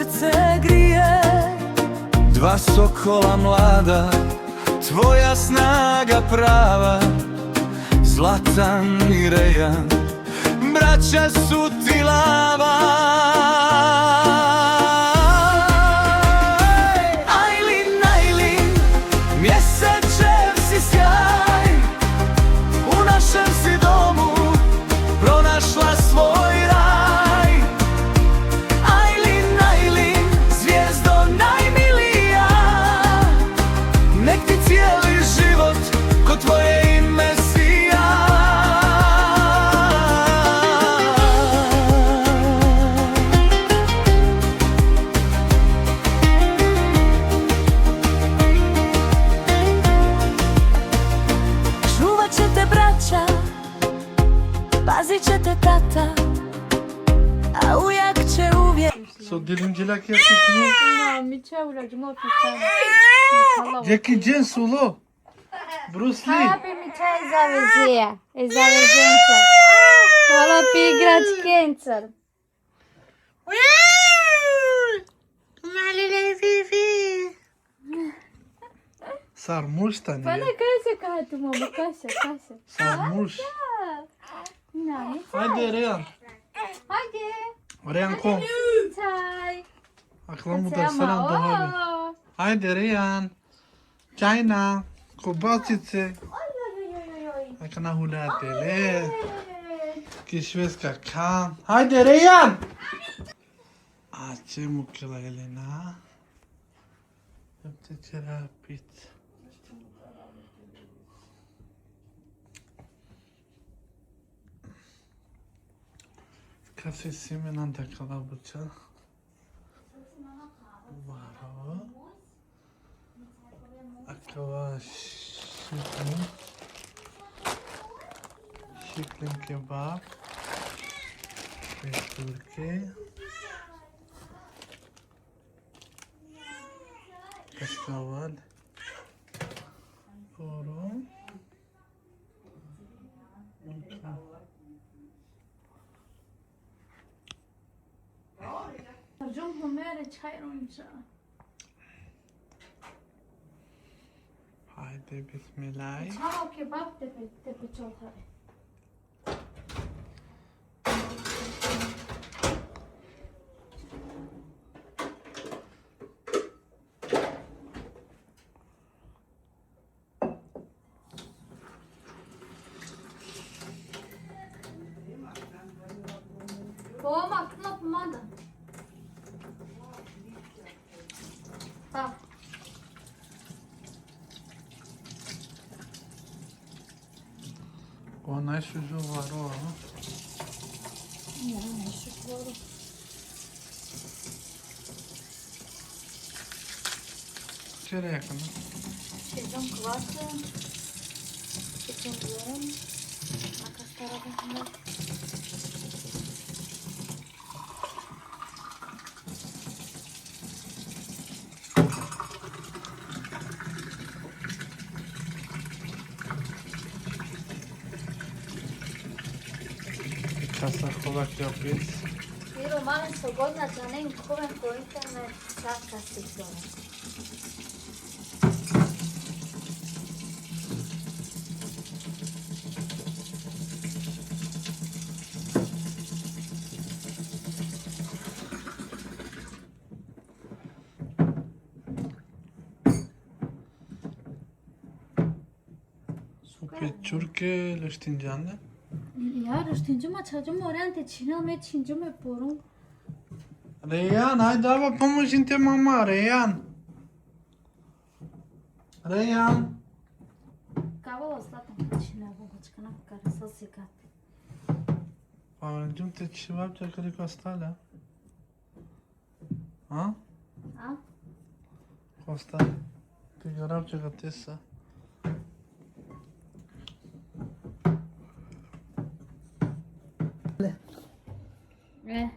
srce grije. Dva sokola mlada, tvoja snaga prava. Zlatan i Rejan, braća su ti lava. Ajlin, Ajlin, mjesečev si sjaj. U našem si domu pronašla svoj raj. Ajlin, Ajlin, zvijezdo najmilija, nek ti cijeli život ko tvoje ime sija. Čuvat će te braća, pazit će te tata, a ujak će uvijek. So dilimcilik yapıyorsunuz. No, mi çevre cuma pistan. Jackie Chan solo. Bruce Lee. Happy mi çay zavezije. Zavezenca. Hvala pi igrač kencer. Sarmuş tane. Bana kaşa kahtı mama kaşa. Sarmuş. Ne? Haydi Reyhan. Hadi. Reyhan kom. Çay. Aklıma da sana doğru. Haydi Reyhan. Çayna. Kubatice. Akana hulatele. Kişveska kan. Haydi Reyhan. Açı mukla elena. Yaptı çerapit. Kafesimin anda kalabuça. Varo. Akava şiklim. Şiklim kebap. Ve Türkiye. Kaşkaval. Doğru. Hocam Ömer'e çay önce. Haydi bismillah. Çao kebap tepe çoltare. Babam aklına kumanda. Bak. Ona şu var o. Yani şu doğru. Şuraya yakın. Şeyden kıvarsın. Çıkın diyorum. Makas tarafında. Kasa kolak yapıyoruz. Bir romanın sogodna canem kuven po internet čaka sektore. Supet Türkiye leştincanlı. Ya rështingjëma çajgjëma oriente çina me çingjëma porun. Reyhan haydi abi pamuçin te mama Reyhan. Reyhan. Kava ostatan çina bu çıkana karasa sikat. Pamuçin te çivap çakırı kostala. Ha? Ha? Kostal. Te garab çakatessa.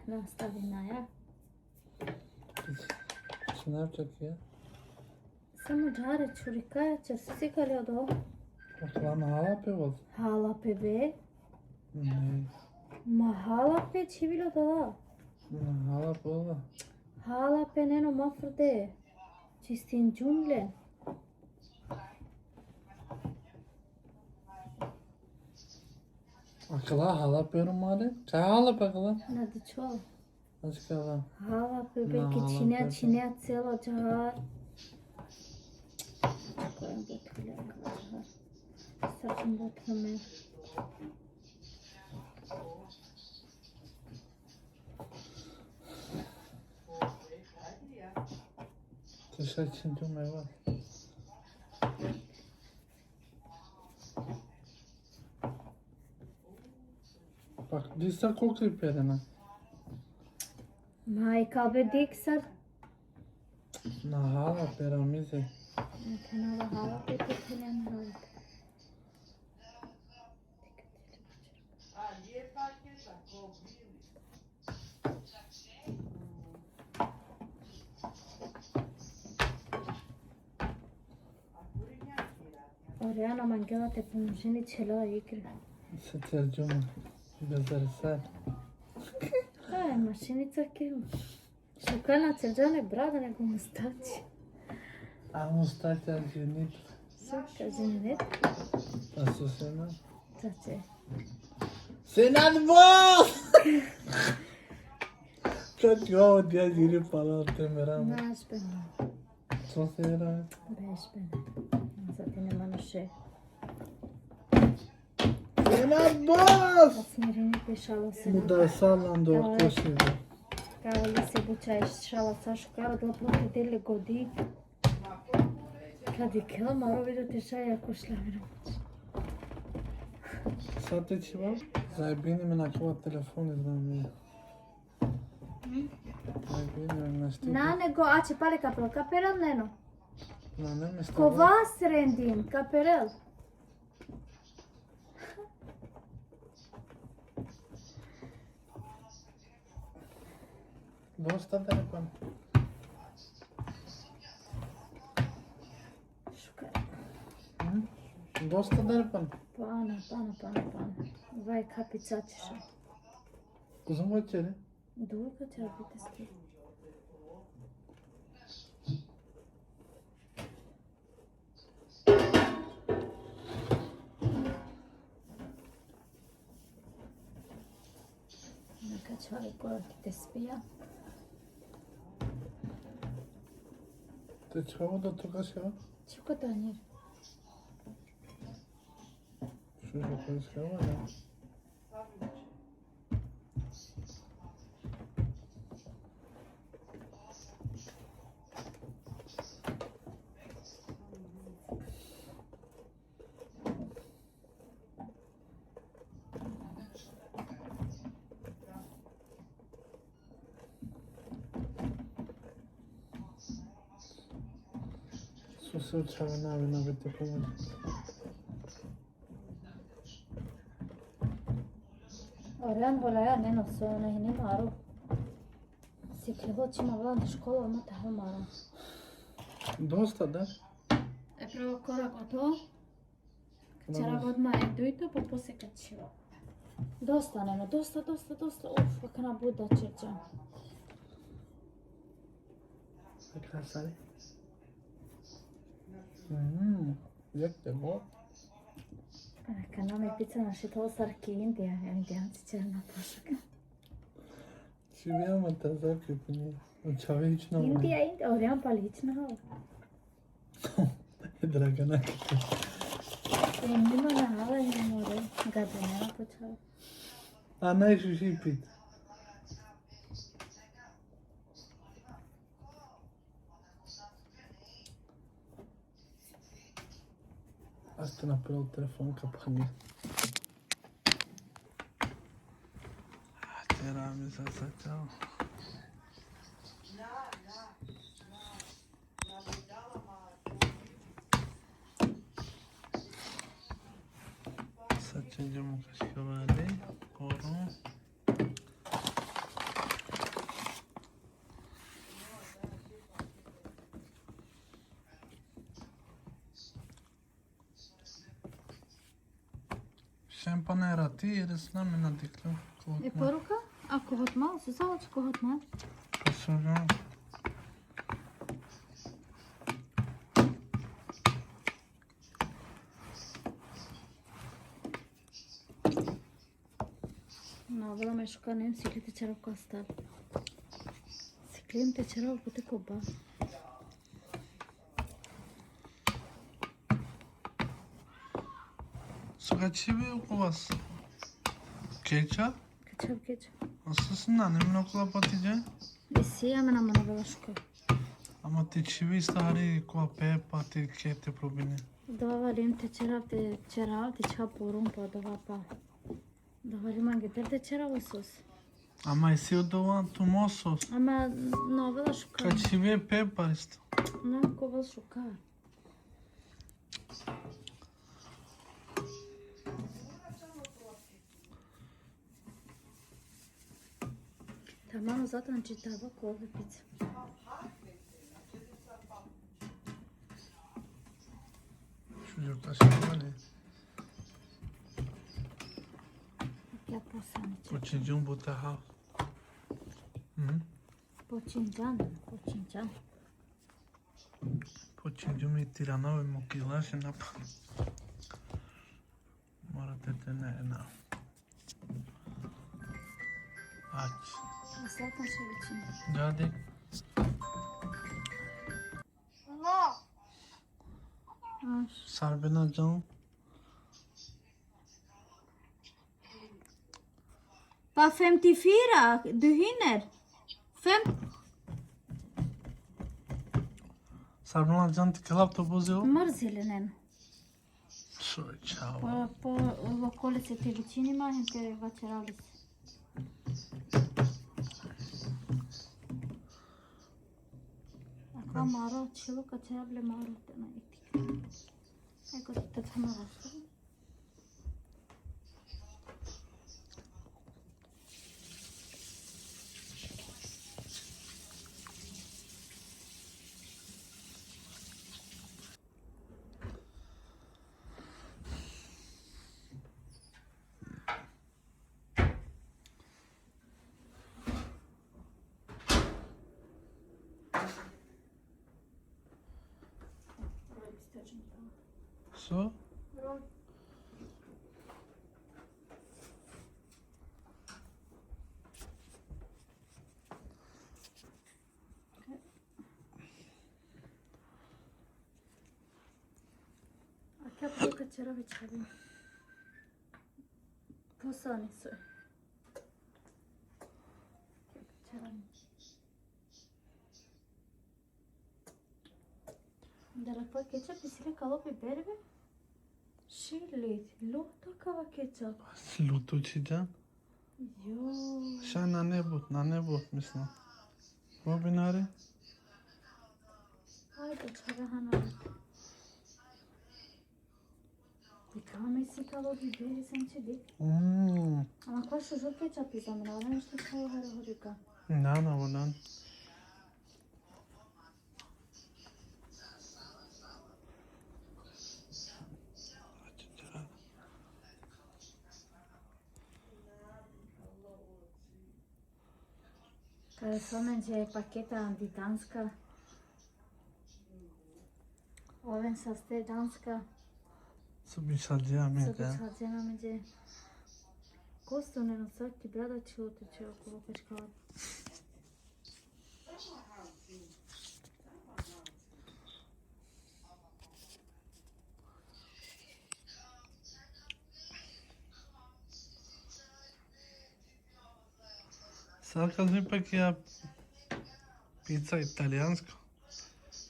Nastavina ya. Ne yapacak ya? Samo džare čurika, će se sikali od ovo? Otlama halape vod. Halape be. Ne. Ma halape će bilo od ovo? Halape vod. Jalapeno mafrde. Ci sti in giungle. Akıla hala perum mare? Çay hala pakala. Na de čo? Aşkala. Jalapeno ki jalapeno. činea celo džahar. Kojem botulja džahar. Sačem botlame. Teşekkür ederim eyvallah. Bak disa koklip yerine. Mai kalbe diksar. Na hala peramize. Kenara jalapeno telen hala. Oriana mangela te pomženi čela igre. Se tercüme. Bezarısar. Aj, mašinica keva. Šukana čerđane brada nego mustači. A mustache arginit. Suka ženet. Asusena. Tače. Senat boss! Kad yo dia giri pala te meram. Naš bena. Sosera. Beš bena. Zati nema naše. Senat boss! Smirini pešala se. Bu da sallan do koşuyor. Kao li se bučaješ šala sa šukara do prote dele godi. Kad je kela maro vidio te šaja ako šlavira. Sate ceva? Zaibini me na kova telefon znam mi. Zaibini me na știi. Na nego, a ce pare capel? Caperel, neno. Na ne mi sta. Covas rendin, caperel. Dosta telefon. Šukara. Dosta telefon. Pana. Vai kapica ćeša. Kuzum hoćeli? Dugo će biti sti. Neka čovjek korak te spija. Te çavo da tokaş ya. Čuko to njer? Şu tokaş ya var ya. Su çavo na te pomoći. Orijan volaya neno se ona i nema aro. Sikli hoćima vlan do škola, imate halmara. Dosta da? E prvo korak o to. Včera godma je dojto, pa poslije kad ćeva. Dosta neno, dosta. Uf, kakana buda čerča. Krasali. Jak te bo? Kad nam je pica naši to sarki Indija, indijanci će na pošaka. Či vijama ta zakaj po njej. Čavično. Indija, Orijan pa lična hvala. Je Dragana kako. Nima na hvala i ne more. Gada nema počala. A najšu šipit. Аз ще направя телефон капхани. Тера ми се сачал. Саченджа му кашкавали. Коро. Šampanera, ti ideš s nami na diklu. Je poruka? Ako hod malo, se zalač ko hod malo. Pa su Avada me šukanem siklite čarov kastal. Siklim te čarov pute koba. Suka çivi kovas. Keça? Kaçab geç. Nasılsın annemin okula patlıcan? İsi hemen amana avada şuka. Ama te çivi stari kova pepa te kete probine. Dava valim te čarav te ča porum pa dava pa. Dava valim angeter te čarav osos. Ama esi odovan tumosos. Ama no avada şuka. Ka çivi pepa isto. Ne kova şuka. Tamam zaten čitava kova pizza. Çocuk aşkı ne? Ya posani çe. Počinjun bu taha. Hı? Počincan. Počinjun mi tirana ve mokila şenap. Mara tete ne na. Aç. Zaten şey için. Hadi. Sarbena canım. Pa 54 duhiner. Sarbena can tıkalap topuzu. Mrzilinen. Soy çava. Po v okolici te većinima in te vačerali. Ako maro čilo kačerable maro te na itik. Eko te tama vašta. So. Acá puedo cachar a veçavi. Posani su. Dar apoi ketchup pisile calo pe berbe? Shirley, luto cava ketchup. Lutu çican. Yo. Şan nane but misna. Bu binare. Haydi çare hana. Dikame si calo biberi sençe dik. Ama kwa şujo ketchup izamına. Ona işte çay harika. Nana bundan. Kada spomenče paketa antidanska. Oven sa ste danska. Subi şalcıya mı Sada ya? čađena međe. Kosto ne na svaki brada će oteći okolo kačkava. Sarka mi pakia pizza italijansko.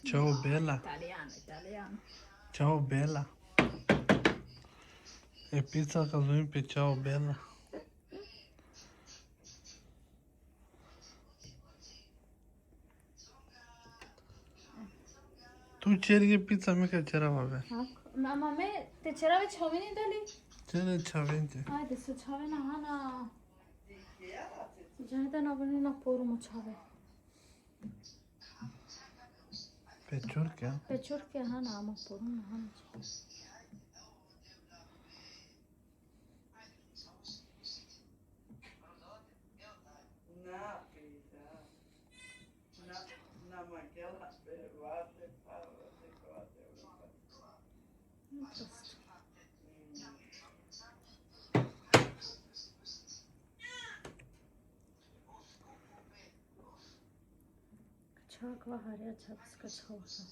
Ciao bella. Italijano. Ciao bella. E pizza kazumi pe ciao bella. Tu cergi pizza mica c'era be. Ama me te čera već hovini dali? Cere çavente. Ajde, su čavena hana. Žanite nabili na porumu čave. Pečurke. Pečurke hana, ama porumu hana čave. Prosto. Çak var her yer çak sıkı olsa.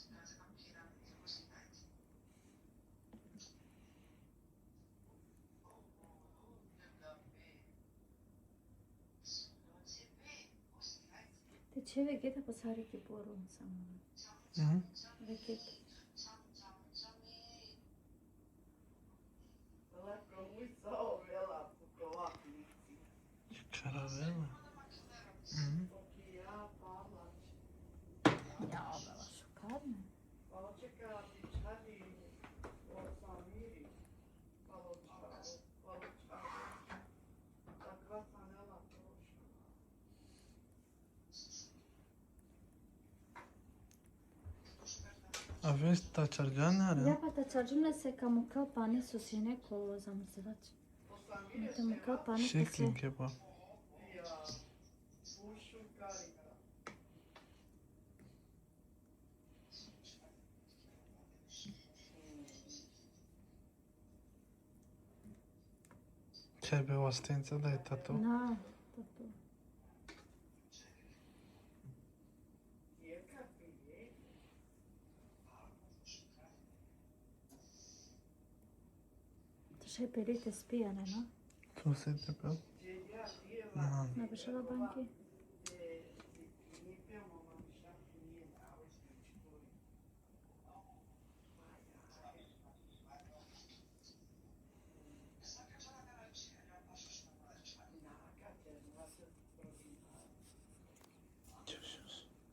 Te çeve gide bu sarı ki boru insanlar. Mhm. Reket. Caravela. Mhm. Ya baba şu kar mı? Aveți taciargiane? Я потачарджим се камукал пани сусине коло за мисирач. Те мукал пани Ce се. kebab. Ce ai bea ostență de tatu? Na, tatu. To še perite spijane, no? Tu se te bea? Nu. Na bi šla banki?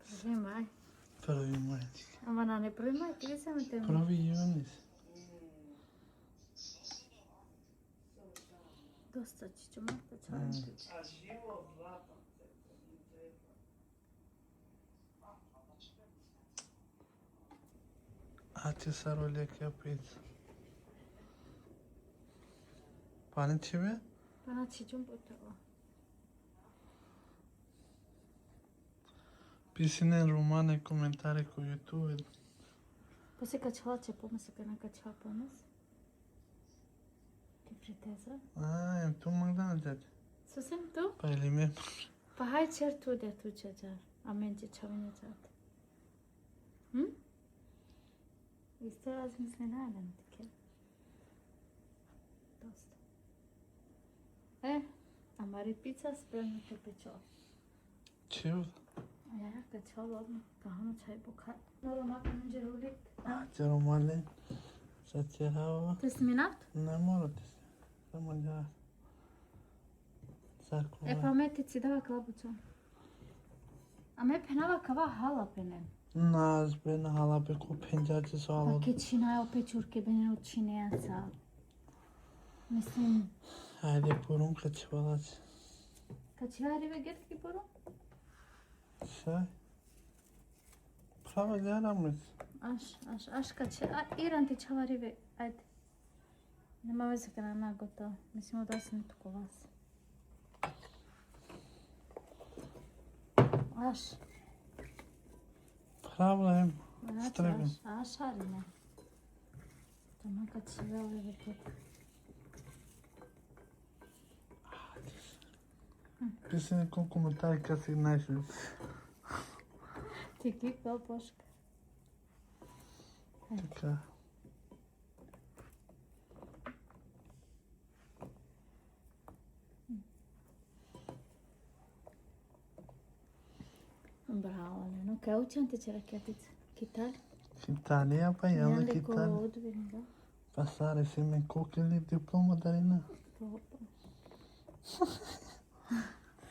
Problema ai. Prvi maj. Ама на не проблема, ти се ме тем. Prvi junis. Доста чичо мата чаем ти. A ce sarole că piți? Pane ce bea? Пана чичо потова. Pisine în romane, comentarii cu YouTube. После качала че помаса кана качала помас. Ти фритеза? A, tu McDonald's. Сусем ту? Pa ili me? Pa hai cer tu de tu ce jar. Amen ce çavine zat. Isto razmislenalen tike. Dosta. Amari pizza spremno te pečo. Ce? Ja, kachal odmah. Kahano čaj bukha. Noro makam जरूरी. A ce romane? Să ce hava? Te sminat? Ne morate se. Să mă dea. Să E pa me ti ci dava klabučo. A me penava kava hala penen. N-ați bine hala pe cu pengeace sau Pa alo. ke činajo pečurke bene učinjenca. Mislim, Haide poruncă ceva dați. kačivari vegetki boru? Ce? Prava de aramet. Aš kači. Iran ti čavari ve. Ajde. Nema veze kada na gotovo. Mislim da sam tuko vas. Aš. Prava em. Strebe. Aš arine. Tama kači ve ove veket. Pisine cu comentarii ca să n-ai și. Ti klik wel poška. Така. Bravo, Leno. Kaj učam ti će raketice? Kitar? Italia, pa ela Nijande que ko tá. odvijem, da? Passare insieme com aquele diploma da Arena. Proba.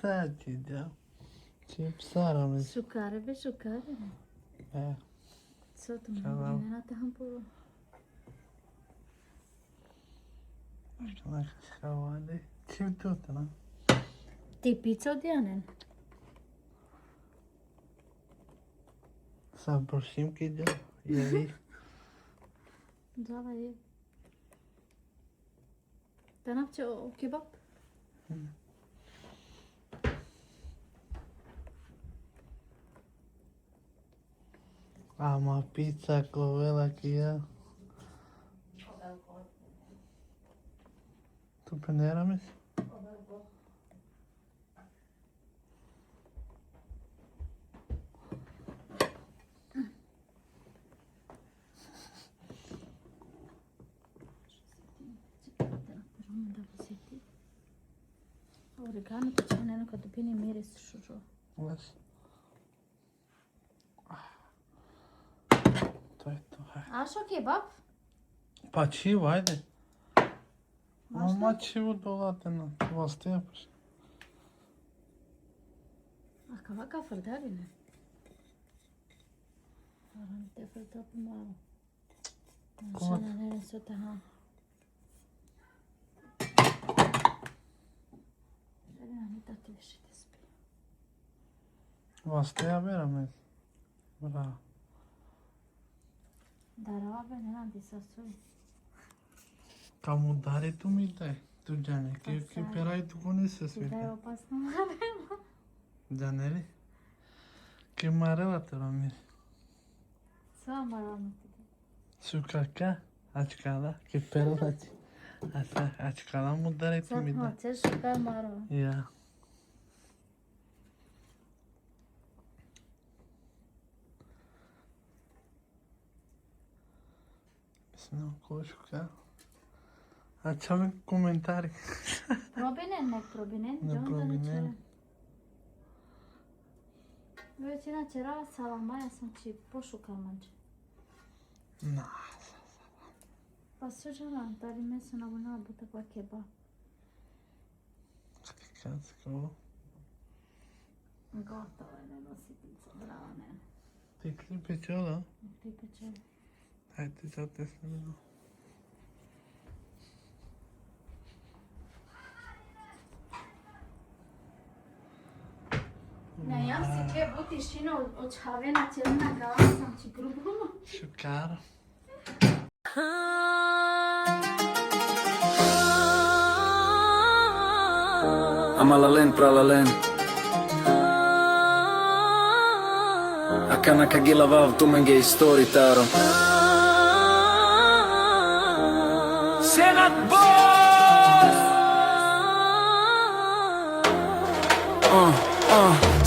Senti, da. Ce psara, mi. Šukare be šukare. É. Co to Bravo. mě na taham půl. Aquela cascavada. Tive tudo, né? Ty pizza odianen? Sabe por cima que deu. E aí? Dava je. Da napće o kebab? Ah, uma pizza com ela aqui, ó. Tu peneira, mas? Oregano, to će ono kad dupini miris šužu. Veš? To je to, haj. A što kebab? Pa čivo, ajde. Možda? Ma čivo dolate na vas tepaš. A kavaka frdavine? Naravno, te frda pomalo. Kod? Žena ne su ta, ha. Žena mi da ti više te spije. Vas te ja beram, bravo. Darava ne radi sa svoj. Kamu dari tu mi daj. Tu džane, ki sad. peraj tu ko ne se Ti da je svite. opasno maremo. Džane li? Ki marela te ramiri. Sva maramo ti da. Su kaka? Açkala, ki perela ti. Asa, açkala mu dari tu Sad mi daj. hoćeš da maramo. Ja. Mislim, košuka. A čovjek komentari. Probinen, nek probinen. Ne Onda probinen. neće. Već inače rasala, ja sam ci pošukal manče. Na. Pa sve žena, da li meso na bunabu takva keba. Kacko. Gotovo je, ne nosi pizza, bravo, ne. Ti klipe čola? Ti peče. Hajde, sad te snimimo. Ne, ja si dve butišine od čavena cijelina gala sam ci grubilo. Šukar. Amalalen pralalen Akana kagila vav tumenge istori taro Senat boss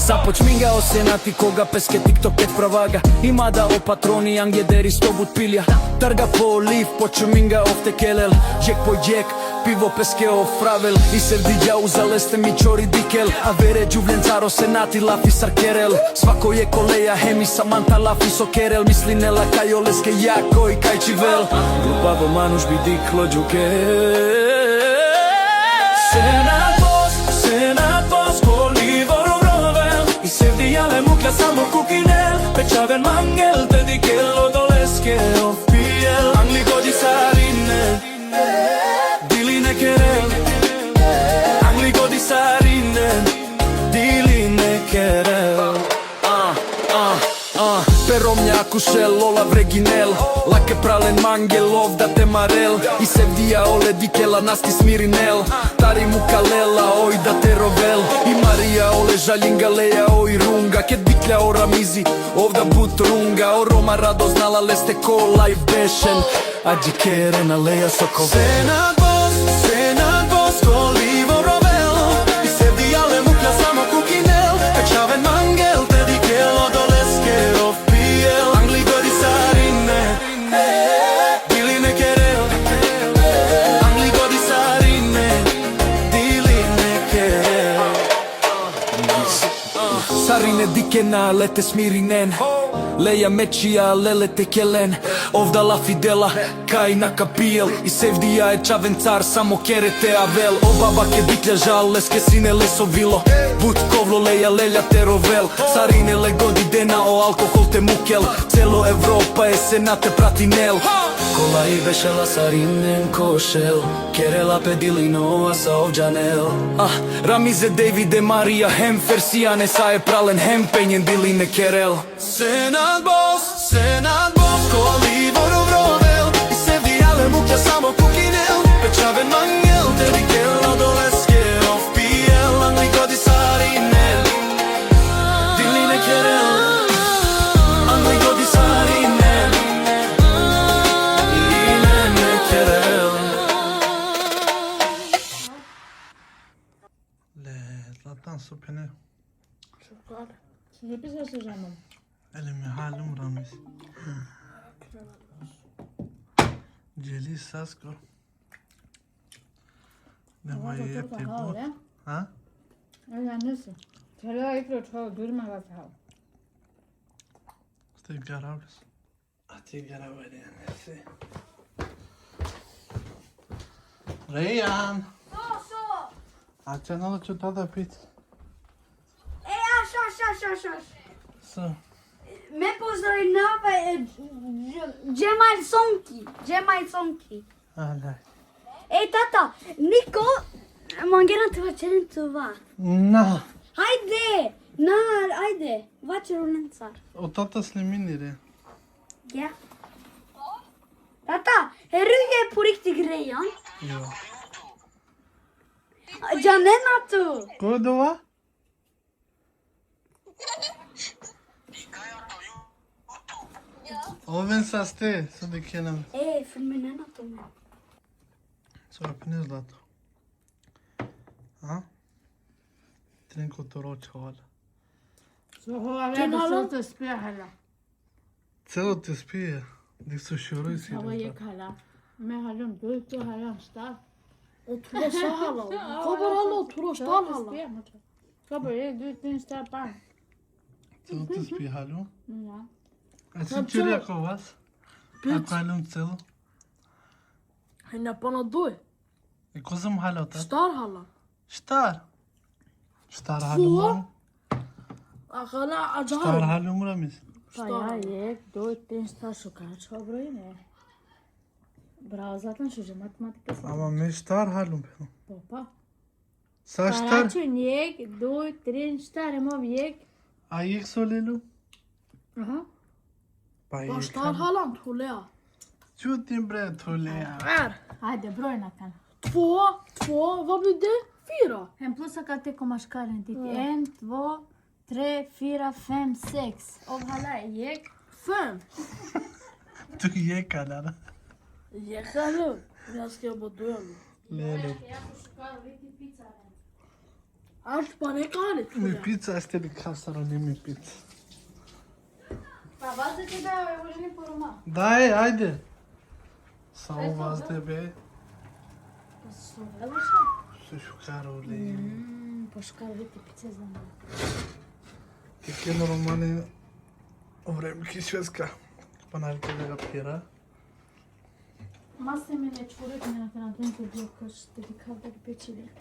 Započmingao senati koga peske TikTok pet pravaga Ima da o patroni angjederi stobut pilja Targa po liv, počuminga ofte kelel Jek po jek, pivo peske o fravel I se vdiđa uzaleste mi čori dikel A vere džuvljencaro senati lafi sar kerel Svako je koleja hemi samanta lafi so kerel Misli nela kaj oleske jako i kaj čivel Glupavo manuš bi diklo džukel Senat boss, kolivoru rovel I se vdijale mukla samo kukinel Pečaven mangel, te dikelo doleske ofpijel Angli godi sarine Dili ne kerel Angli godi sarine Dili ne kerel Peromnja akušel, lola vreginel Lake pralen mangel, ovda te marel I se vdija ole dikela, nasti smirinel Tari mukalela, oj da te rovel I Marija ole žaljinga, leja oj runga Ket diklja o ramizi, ovda but runga O Roma rado znala leste ko live bešen Ađi kerena, leja soko Senat boss, ko livo rovel I se vdijale mukla samo kukinel Pečaven mangel, te dikelo doleske ofpijel Angli godi sarine Dili ne kerel Angli godi sarine Dili ne kerel Sarine dikena, lete smirinen Leja mečija, lele te kelen Ovda la fidela, kaj na kapijel I sevdija je čaven car, samo kerete avel O babake diklja žal, leske sine leso vilo But kovlo leja, lelja te rovel Sarine le godi dena, o alkohol te mukel Celo Evropa je senate prati nel Kola i vešela sarinen košel Kerela pedilino, a sa ovđanel Ramize Davide Marija, hem Fersijane Sa je pralen, hem penjen diline kerel Senat boss, ko livorov rovel I se vdijale mukja samo kukinel Pečaven mangel, te dikelo doleske ofpijel Angli godi sarine Diline kerel Angli godi sarine Diline kerel Le, zlatan su pene. Šokolada. Se ne pisa sa ženom. Elimi halim ramiz. Jeli sasko. Nema Ovo je turka te kao, bot. ne? Ha? Ja, nisi. Treba ikro čao, durma ga kao. Stai garables. Ati garabele nesi. Rejan! Ati ano da ću tada piti. Așa. Să. Me pozdravi nave Gemai Sonki. Alea. Ei, tata, Nico, m-am te facem ceva. Na! Haide, face rulențar. O tata sliminire. Ja. Tata, herruge på riktigt grejen. Jo. Janena tu. Kodova? Oven sa ste, să de chenam. Filmenena tu, man. Să apinez la to. A? Trenko to ročovala. Så har jeg besøkt å spille heller. Celo te spije. Dik su šuruj si. Hava yek hala. Me halon duytu halan star. Oturosa hala. Kobar hala oturosa hala. Kaba ye duytun star pan. Celo te spije halu. Ja. A si čuri ako vas? Ako halum celo? Henne på något då? E ko sam halo ta? Starhalla. Štar. Štar halum. Akala Štar acayip. halum ramis. Bayağı yek duytun star şu kadar çobrayı ne? Bravo zaten şu matematikte Ama me štar halum pe. Papa. Sa štar? Karačun yek, duj, trin star imov yek. A yek solelu? Aha. Pa Vad yek. Starhalland tror jag. Čutim bre tolea. Är. Hajde, brojna kan. Två, vad blir det? 4. En plus ka te komaškaren dit. 1, 2, 3, 4, 5, 6. Av hala yek. 5. Tu yek alana. Jäklar. Jag ska jobba död. Lele. Allt bara är galet. Mi pizza este de casa nu mi pizza. Baba să te dau, eu veni pe urma. Dai, haide. Sau vas de be. Să vezi așa. Să șucarule. Poșcar, uite, pițez la mine. Te cheno romane. Vrem chișvesca. Până al că de pira. Masă mele ciurut, mi-a tărat în cu bloc, că știi că de pe cine.